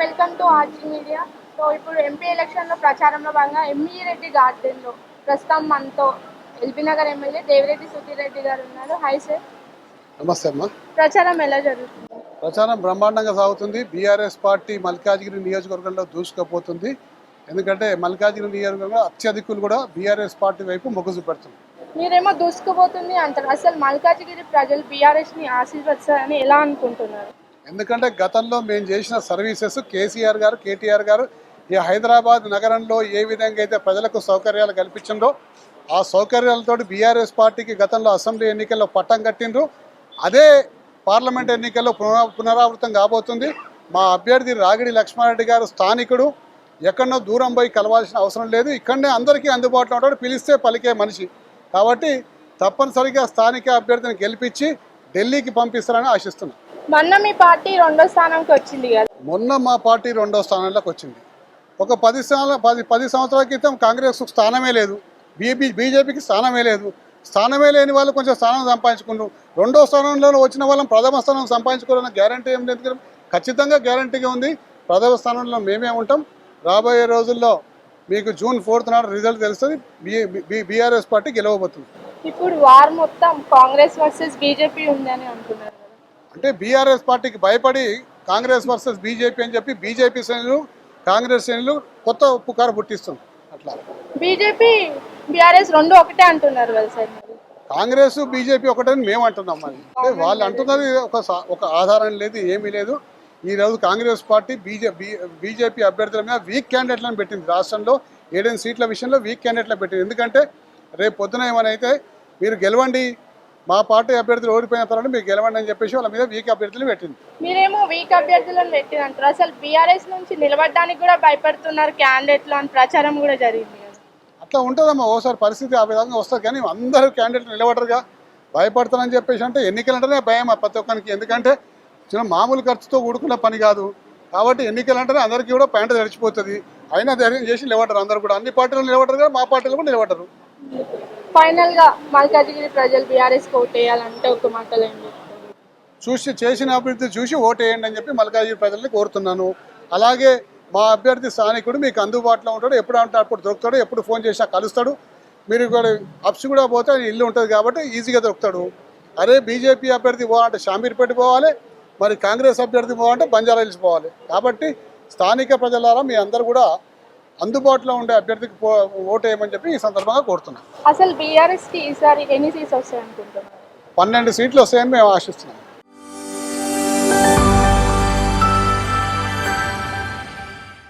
Welcome to RG media. So ఇప్పుడు MP ఎలక్షన్లో ప్రచారంలో భాగంగా ఎంఈ రెడ్డి గార్డెన్లో ప్రస్తుతం మనతో ఎల్బీ నగర్ ఎమ్మెల్యే దేవిరెడ్డి సుధీర్ రెడ్డి గారు ఉన్నారు. Hi sir. నమస్తే అమ్మా. ప్రచారం ఎలా జరుగుతుంది? ప్రచారం బ్రహ్మాండంగా సాగుతుంది. బీఆర్ఎస్ పార్టీ మల్కాజ్గిరి నియోజకవర్గంలో దూసుకుపోతుంది. ఎందుకంటే మల్కాజ్గిరి నియోజకవర్గంలో అత్యధికులు కూడా బీఆర్ఎస్ పార్టీ వైపు మొగ్గు చూపెడుతుంది. మీరేమో దూసుకుపోతుంది అంటారు. అసలు మల్కాజ్గిరి ప్రజలు బీఆర్ఎస్ని ఆశీర్వదిస్తారని ఎలా అనుకుంటున్నారు? ఎందుకంటే గతంలో మేము చేసిన సర్వీసెస్ కేసీఆర్ గారు, కేటీఆర్ గారు ఈ హైదరాబాద్ నగరంలో ఏ విధంగా అయితే ప్రజలకు సౌకర్యాలు కల్పించిందో ఆ సౌకర్యాలతో బీఆర్ఎస్ పార్టీకి గతంలో అసెంబ్లీ ఎన్నికల్లో పట్టం కట్టిండ్రు. అదే పార్లమెంట్ ఎన్నికల్లో పునరావృతం కాబోతుంది. మా అభ్యర్థి రాగిడి లక్ష్మారెడ్డి గారు స్థానికుడు, ఎక్కడో దూరం పోయి కలవాల్సిన అవసరం లేదు. ఇక్కడనే అందరికీ అందుబాటులో ఉంటాడు, పిలిస్తే పలికే మనిషి. కాబట్టి తప్పనిసరిగా స్థానిక అభ్యర్థిని గెలిపించి ఢిల్లీకి పంపిస్తారని ఆశిస్తున్నాను. మొన్న మీ పార్టీ 2వ స్థానంకి వచ్చింది కదా? మొన్న మా పార్టీ 2వ స్థానంలోకి వచ్చింది. ఒక 10 సంవత్సరాల క్రితం కాంగ్రెస్ స్థానమే లేదు, బీజేపీకి స్థానమే లేదు. స్థానమే లేని వాళ్ళు కొంచెం స్థానం సంపాదించుకున్నారు. 2వ స్థానంలో వచ్చిన వాళ్ళం ప్రథమ స్థానం సంపాదించుకోవాలన్న గ్యారంటీ ఏం లేదు. ఖచ్చితంగా గ్యారంటీగా ఉంది. ప్రథమ స్థానంలో మేమే ఉంటాం. రాబోయే రోజుల్లో మీకు జూన్ 4th నాడు రిజల్ట్ తెలుస్తుంది. బీఆర్ఎస్ పార్టీ గెలవబోతుంది. ఇప్పుడు వార్ మొత్తం కాంగ్రెస్ వర్సెస్ బీజేపీ ఉందని అంటున్నారు. అంటే బీఆర్ఎస్ పార్టీకి భయపడి కాంగ్రెస్ వర్సెస్ బీజేపీ అని చెప్పి బీజేపీ శ్రేణులు, కాంగ్రెస్ శ్రేణులు కొత్త పుకారు పుట్టిస్తుంది. అట్లా బీజేపీ బీఆర్ఎస్ రెండు ఒకటే అంటున్నారు కదా సార్? కాంగ్రెస్ బీజేపీ ఒకటని మేము అంటున్నాం. మరి వాళ్ళు అంటున్నది ఒక ఆధారం లేదు, ఏమీ లేదు. ఈరోజు కాంగ్రెస్ పార్టీ బీజేపీ అభ్యర్థుల మీద వీక్ క్యాండిడేట్లను పెట్టింది. రాష్ట్రంలో 7 సీట్ల విషయంలో వీక్ క్యాండిడేట్లను పెట్టింది. ఎందుకంటే రేపు పొద్దున ఏమైనా అయితే మీరు గెలవండి, మా పార్టీ అభ్యర్థులు ఓడిపోయిన తర్వాత మీరు గెలవండి అని చెప్పేసి వాళ్ళ మీద వీక్ అభ్యర్థులు పెట్టింది. మీరేమో వీక్ అభ్యర్థులను పెట్టినంటారు. అసలు బీఆర్ఎస్ నుంచి నిలబడడానికి కూడా భయపడుతున్నారు క్యాండిడేట్లు అని ప్రచారం కూడా జరిగింది. అట్లా ఉంటుందమ్మా, ఓసారి పరిస్థితి ఆ విధంగా వస్తుంది. కానీ అందరూ క్యాండిడేట్లు నిలబడరుగా. భయపడతారని చెప్పేసి అంటే ఎన్నికలంటేనే భయం ప్రతి ఒక్కరికి. ఎందుకంటే చిన్న మామూలు ఖర్చుతో కూడుకున్న పని కాదు. కాబట్టి ఎన్నికలంటేనే అందరికీ కూడా ప్యాంట తడిచిపోతుంది. అయినా ధైర్యం చేసి నిలబడరు. అందరూ కూడా అన్ని పార్టీలు నిలబడరు కదా, మా పార్టీలు కూడా నిలబడరు. ఫైనల్ గా మల్కాజ్గిరి ప్రజలు బీఆర్ఎస్ ఓటు వేయాలంటే ఒక మాటలో ఏం చెప్తారు? చూసి చేసిన అభివృద్ధి చూసి ఓటు వేయండి అని చెప్పి మల్కాజ్గిరి ప్రజల్ని కోరుతున్నాను. అలాగే మా అభ్యర్థి స్థానికుడు మీకు అందుబాటులో ఉంటాడు. ఎప్పుడు అంటే అప్పుడు దొరుకుతాడు, ఎప్పుడు ఫోన్ చేసినా కలుస్తాడు. మీరు కూడా అప్స్ కూడా పోతే ఇల్లు ఉంటుంది కాబట్టి ఈజీగా దొరుకుతాడు. అరే బీజేపీ అభ్యర్థి పోవాలంటే షామీర్పేట పోవాలి, మరి కాంగ్రెస్ అభ్యర్థి పోవాలంటే బంజారా హిల్స్ పోవాలి. కాబట్టి స్థానిక ప్రజలారా మీ అందరూ కూడా అందుబాటులో ఉండే అభ్యర్థికి ఓటు వేయమని చెప్పి ఈ సందర్భంగా కోరుతున్నాం. అసలు బీఆర్ఎస్కి ఈసారి ఎన్ని సీట్స్ వస్తాయి అనుకుంటున్నారు? 12 సీట్లు వస్తాయని మేము ఆశిస్తున్నాం.